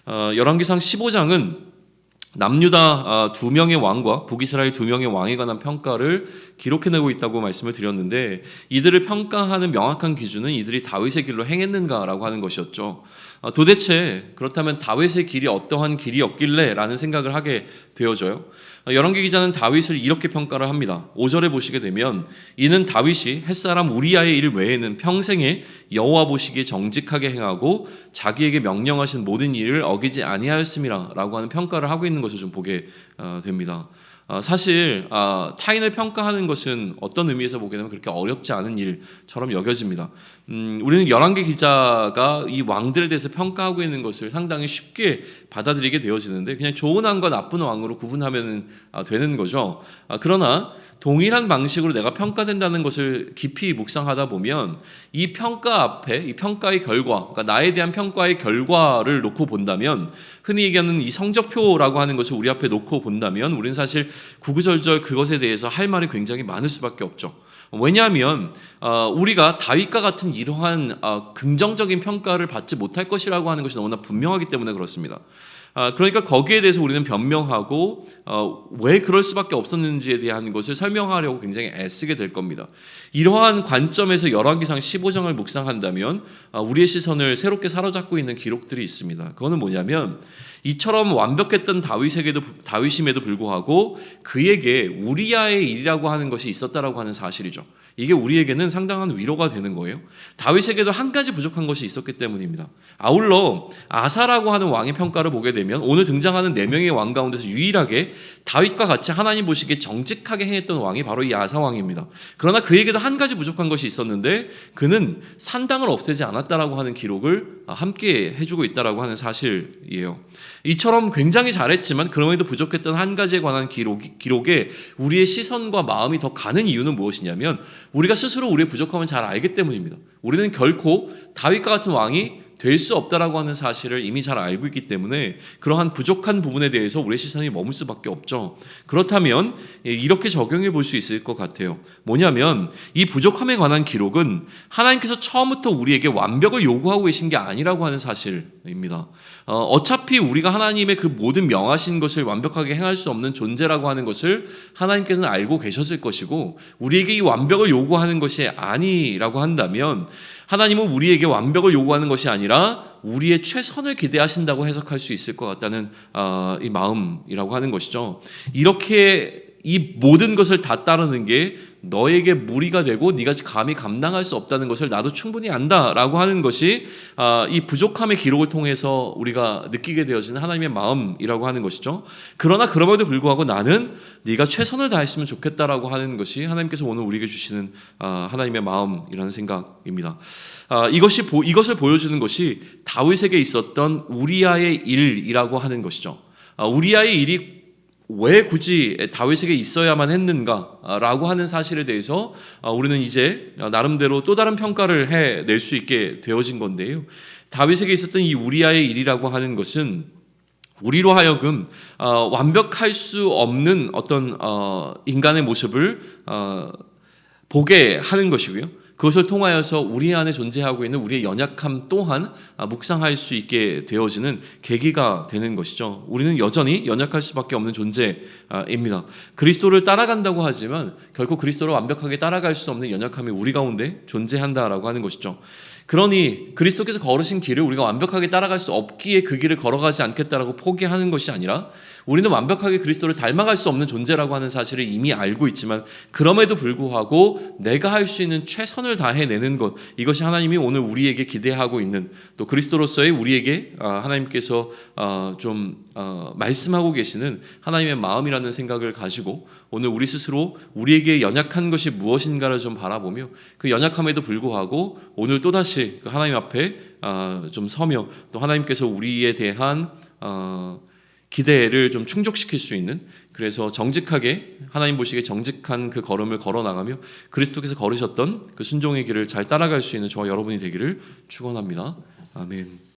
열왕기상 15장은 남유다 두 명의 왕과 북이스라엘 두 명의 왕에 관한 평가를 기록해내고 있다고 말씀을 드렸는데, 이들을 평가하는 명확한 기준은 이들이 다윗의 길로 행했는가라고 하는 것이었죠. 도대체 그렇다면 다윗의 길이 어떠한 길이었길래 라는 생각을 하게 되어져요. 열왕기 기자는 다윗을 이렇게 평가를 합니다. 5절에 보시게 되면, 이는 다윗이 햇사람 우리아의 일 외에는 평생에 여호와 보시기에 정직하게 행하고 자기에게 명령하신 모든 일을 어기지 아니하였음이라 라고 하는 평가를 하고 있는 것을 좀 보게 됩니다. 사실 타인을 평가하는 것은 어떤 의미에서 보게 되면 그렇게 어렵지 않은 일처럼 여겨집니다. 우리는 열왕기 기자가 이 왕들에 대해서 평가하고 있는 것을 상당히 쉽게 받아들이게 되어지는데, 그냥 좋은 왕과 나쁜 왕으로 구분하면 되는 거죠. 그러나 동일한 방식으로 내가 평가된다는 것을 깊이 묵상하다 보면 이 평가 앞에, 이 평가의 결과, 그러니까 나에 대한 평가의 결과를 놓고 본다면, 흔히 얘기하는 이 성적표라고 하는 것을 우리 앞에 놓고 본다면, 우리는 사실 구구절절 그것에 대해서 할 말이 굉장히 많을 수밖에 없죠. 왜냐하면 우리가 다윗과 같은 이러한 긍정적인 평가를 받지 못할 것이라고 하는 것이 너무나 분명하기 때문에 그렇습니다. 그러니까 거기에 대해서 우리는 변명하고 왜 그럴 수밖에 없었는지에 대한 것을 설명하려고 굉장히 애쓰게 될 겁니다. 이러한 관점에서 열왕기상 15장을 묵상한다면 우리의 시선을 새롭게 사로잡고 있는 기록들이 있습니다. 그거는 뭐냐면, 이처럼 완벽했던 다윗임에도 불구하고 그에게 우리아의 일이라고 하는 것이 있었다라고 하는 사실이죠. 이게 우리에게는 상당한 위로가 되는 거예요. 다윗에게도 한 가지 부족한 것이 있었기 때문입니다. 아울러 아사라고 하는 왕의 평가를 보게 되면 오늘 등장하는 4명의 왕 가운데서 유일하게 다윗과 같이 하나님 보시기에 정직하게 행했던 왕이 바로 이 아사 왕입니다. 그러나 그에게도 한 가지 부족한 것이 있었는데, 그는 산당을 없애지 않았다라고 하는 기록을 함께 해주고 있다라고 하는 사실이에요. 이처럼 굉장히 잘했지만 그럼에도 부족했던 한 가지에 관한 기록에 우리의 시선과 마음이 더 가는 이유는 무엇이냐면, 우리가 스스로 우리의 부족함을 잘 알기 때문입니다. 우리는 결코 다윗과 같은 왕이 될 수 없다라고 하는 사실을 이미 잘 알고 있기 때문에 그러한 부족한 부분에 대해서 우리의 시선이 머물 수밖에 없죠. 그렇다면 이렇게 적용해 볼 수 있을 것 같아요. 뭐냐면, 이 부족함에 관한 기록은 하나님께서 처음부터 우리에게 완벽을 요구하고 계신 게 아니라고 하는 사실입니다. 어차피 우리가 하나님의 그 모든 명하신 것을 완벽하게 행할 수 없는 존재라고 하는 것을 하나님께서는 알고 계셨을 것이고, 우리에게 이 완벽을 요구하는 것이 아니라고 한다면 하나님은 우리에게 완벽을 요구하는 것이 아니라 우리의 최선을 기대하신다고 해석할 수 있을 것 같다는 이 마음이라고 하는 것이죠. 이렇게 이 모든 것을 다 따르는 게 너에게 무리가 되고 네가 감히 감당할 수 없다는 것을 나도 충분히 안다라고 하는 것이 이 부족함의 기록을 통해서 우리가 느끼게 되어지는 하나님의 마음이라고 하는 것이죠. 그러나 그럼에도 불구하고 나는 네가 최선을 다했으면 좋겠다라고 하는 것이 하나님께서 오늘 우리에게 주시는 하나님의 마음이라는 생각입니다. 이것을 보여주는 것이 다윗에게 있었던 우리아의 일이라고 하는 것이죠. 우리아의 일이 왜 굳이 다윗에게 있어야만 했는가라고 하는 사실에 대해서 우리는 이제 나름대로 또 다른 평가를 해낼 수 있게 되어진 건데요. 다윗에게 있었던 이 우리아의 일이라고 하는 것은 우리로 하여금 완벽할 수 없는 어떤 인간의 모습을 보게 하는 것이고요. 그것을 통하여서 우리 안에 존재하고 있는 우리의 연약함 또한 묵상할 수 있게 되어지는 계기가 되는 것이죠. 우리는 여전히 연약할 수밖에 없는 존재입니다. 그리스도를 따라간다고 하지만 결코 그리스도를 완벽하게 따라갈 수 없는 연약함이 우리 가운데 존재한다라고 하는 것이죠. 그러니 그리스도께서 걸으신 길을 우리가 완벽하게 따라갈 수 없기에 그 길을 걸어가지 않겠다라고 포기하는 것이 아니라, 우리는 완벽하게 그리스도를 닮아갈 수 없는 존재라고 하는 사실을 이미 알고 있지만 그럼에도 불구하고 내가 할 수 있는 최선을 다해내는 것, 이것이 하나님이 오늘 우리에게 기대하고 있는, 또 그리스도로서의 우리에게 하나님께서 말씀하고 계시는 하나님의 마음이라는 생각을 가지고 오늘 우리 스스로 우리에게 연약한 것이 무엇인가를 좀 바라보며 그 연약함에도 불구하고 오늘 또다시 하나님 앞에 좀 서며, 또 하나님께서 우리에 대한 기대를 좀 충족시킬 수 있는, 그래서 정직하게 하나님 보시기에 정직한 그 걸음을 걸어나가며 그리스도께서 걸으셨던 그 순종의 길을 잘 따라갈 수 있는 저와 여러분이 되기를 축원합니다. 아멘.